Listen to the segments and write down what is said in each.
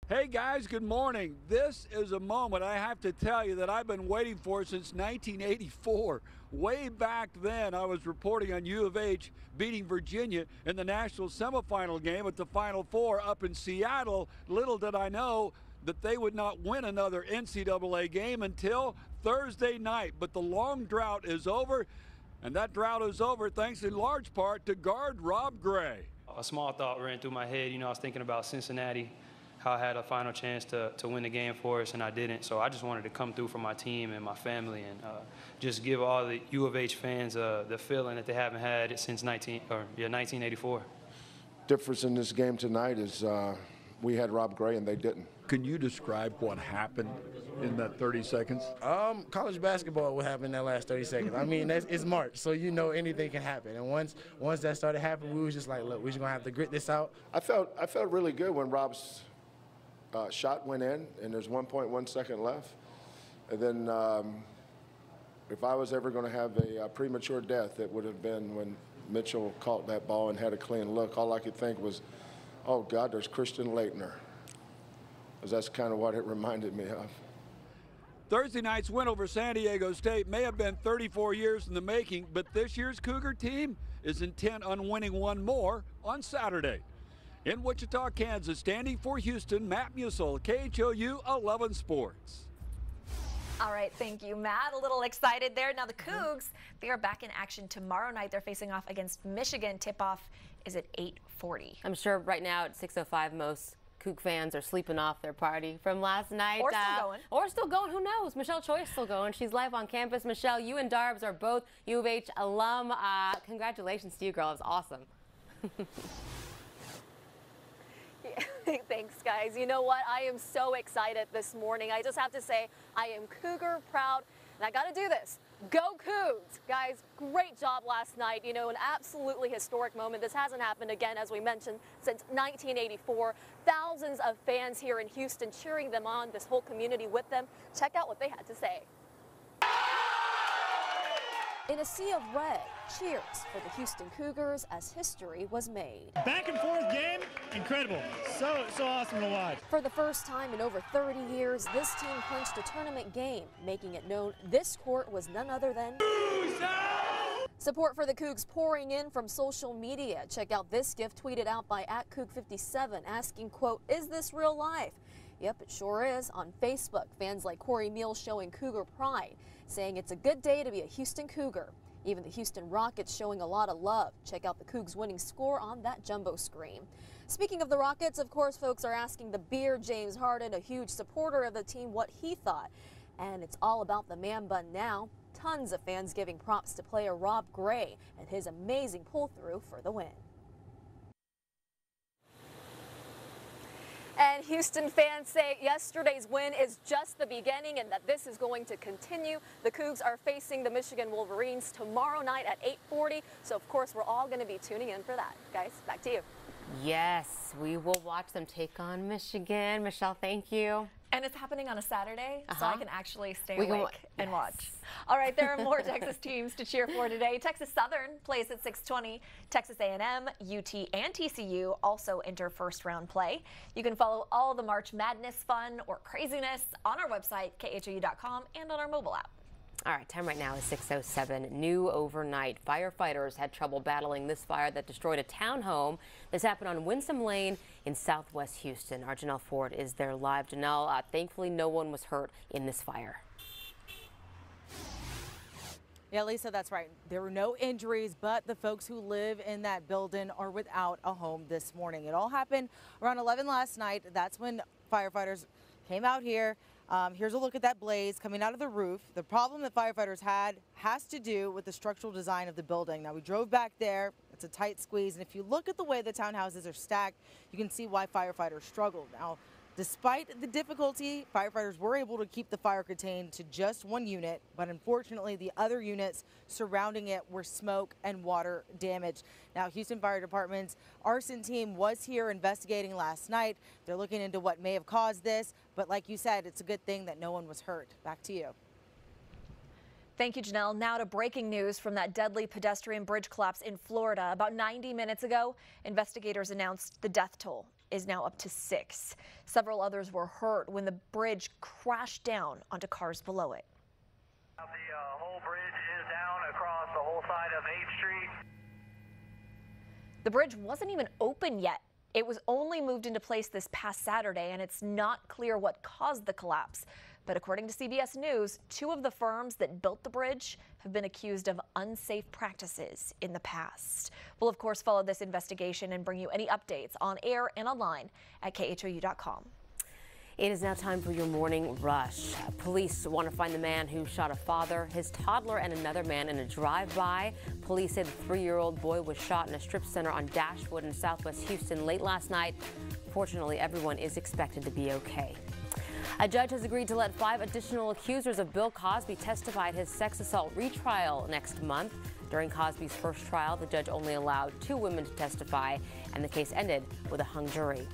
Hey guys, good morning. This is a moment I have to tell you that I've been waiting for since 1984. Way back then, I was reporting on U of H beating Virginia in the national semifinal game at the Final Four up in Seattle. Little did I know that they would not win another NCAA game until Thursday night. But the long drought is over, and that drought is over thanks in large part to guard Rob Gray. A small thought ran through my head. I was thinking about Cincinnati, how I had a final chance to win the game for us, and I didn't. So I just wanted to come through for my team and my family and just give all the U of H fans the feeling that they haven't had since 1984. Difference in this game tonight is we had Rob Gray and they didn't. Can you describe what happened in that 30 seconds? College basketball, what happened in that last 30 seconds. I mean, it's March, so anything can happen. And once that started happening, we was just like, look, we're just gonna have to grit this out. I felt really good when Rob's shot went in, and there's 1.1 second left. And then if I was ever going to have a premature death, it would have been when Mitchell caught that ball and had a clean look. All I could think was, oh, God, there's Christian Laettner. Because that's kind of what it reminded me of. Thursday night's win over San Diego State may have been 34 years in the making, but this year's Cougar team is intent on winning one more on Saturday. In Wichita, Kansas, standing for Houston, Matt Musil, KHOU 11 Sports. All right, thank you, Matt. A little excited there. Now the Cougs, they are back in action tomorrow night. They're facing off against Michigan. Tip-off is at 8:40. I'm sure right now at 6:05, most Coug fans are sleeping off their party from last night. Or still going. Or still going, who knows? Michelle Choi is still going. She's live on campus. Michelle, you and Darbs are both U of H alum. Congratulations to you, girl. It was awesome. Thanks, guys. You know what? I am so excited this morning. I just have to say I am Cougar proud, and I got to do this. Go Cougs! Guys, great job last night. An absolutely historic moment. This hasn't happened again, as we mentioned, since 1984. Thousands of fans here in Houston cheering them on, this whole community with them. Check out what they had to say. In a sea of red, cheers for the Houston Cougars as history was made. Back and forth game, incredible. So awesome to watch. For the first time in over 30 years, this team clinched a tournament game, making it known this court was none other than... Support for the Cougs pouring in from social media. Check out this gift tweeted out by @Coug57 asking, quote, "Is this real life?" Yep, it sure is. On Facebook, fans like Corey Meal showing Cougar pride, saying it's a good day to be a Houston Cougar. Even the Houston Rockets showing a lot of love. Check out the Cougs' winning score on that jumbo screen. Speaking of the Rockets, of course, folks are asking the Beard, James Harden, a huge supporter of the team, what he thought. And it's all about the man bun now. Tons of fans giving props to player Rob Gray and his amazing pull-through for the win. And Houston fans say yesterday's win is just the beginning and that this is going to continue. The Cougs are facing the Michigan Wolverines tomorrow night at 8:40. So, of course, we're all going to be tuning in for that. Guys, back to you. Yes, we will watch them take on Michigan. Michelle, thank you. And it's happening on a Saturday, so I can actually stay We can awake and watch. All right, there are more Texas teams to cheer for today. Texas Southern plays at 6:20. Texas A&M, UT, and TCU also enter first-round play. You can follow all the March Madness fun or craziness on our website, KHOU.com, and on our mobile app. All right, time right now is 6:07. New overnight. Firefighters had trouble battling this fire that destroyed a townhome. This happened on Winsome Lane in southwest Houston. Our Janelle Ford is there live. Janelle, thankfully no one was hurt in this fire. Yeah, Lisa, that's right. There were no injuries, but the folks who live in that building are without a home this morning. It all happened around 11 last night. That's when firefighters came out here. Here's a look at that blaze coming out of the roof. The problem that firefighters had has to do with the structural design of the building. Now, we drove back there. It's a tight squeeze. And if you look at the way the townhouses are stacked, you can see why firefighters struggled. Now, despite the difficulty, firefighters were able to keep the fire contained to just one unit, but unfortunately the other units surrounding it were smoke and water damage. Now, Houston Fire Department's arson team was here investigating last night. They're looking into what may have caused this, but like you said, it's a good thing that no one was hurt. Back to you. Thank you, Janelle. Now to breaking news from that deadly pedestrian bridge collapse in Florida. About 90 minutes ago, investigators announced the death toll. is now up to 6. Several others were hurt when the bridge crashed down onto cars below it. The whole bridge is down across the whole side of 8th Street. The bridge wasn't even open yet. It was only moved into place this past Saturday, and it's not clear what caused the collapse. But according to CBS News, 2 of the firms that built the bridge have been accused of unsafe practices in the past. We'll, of course, follow this investigation and bring you any updates on air and online at KHOU.com. It is now time for your morning rush. Police want to find the man who shot a father, his toddler, and another man in a drive-by. Police say the 3-year-old boy was shot in a strip center on Dashwood in Southwest Houston late last night. Fortunately, everyone is expected to be okay. A judge has agreed to let 5 additional accusers of Bill Cosby testify at his sex assault retrial next month. During Cosby's first trial, the judge only allowed 2 women to testify, and the case ended with a hung jury.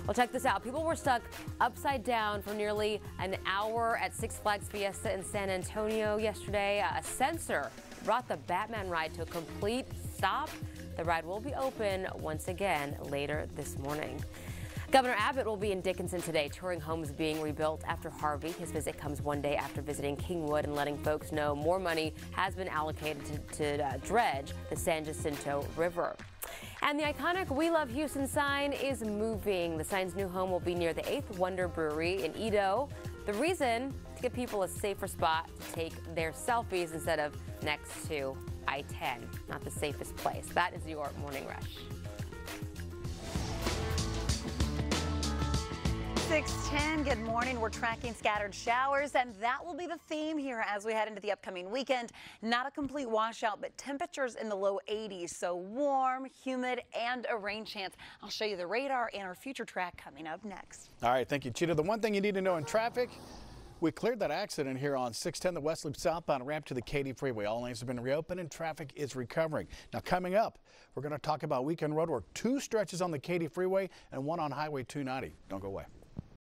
Well, check this out. People were stuck upside down for nearly an hour at Six Flags Fiesta in San Antonio yesterday. A sensor brought the Batman ride to a complete stop. The ride will be open once again later this morning. Governor Abbott will be in Dickinson today, touring homes being rebuilt after Harvey. His visit comes one day after visiting Kingwood and letting folks know more money has been allocated to dredge the San Jacinto River. And the iconic We Love Houston sign is moving. The sign's new home will be near the 8th Wonder Brewery in Edo. The reason? To give people a safer spot to take their selfies instead of next to I-10. Not the safest place. That is your Morning Rush. 6:10, good morning. We're tracking scattered showers, and that will be the theme here as we head into the upcoming weekend. Not a complete washout, but temperatures in the low 80s, so warm, humid, and a rain chance. I'll show you the radar and our future track coming up next. All right, thank you, Cheetah. The one thing you need to know in traffic, we cleared that accident here on 610, the West Loop southbound ramp to the Katy Freeway. All lanes have been reopened and traffic is recovering. Now, coming up, we're going to talk about weekend road work. 2 stretches on the Katy Freeway and 1 on Highway 290. Don't go away.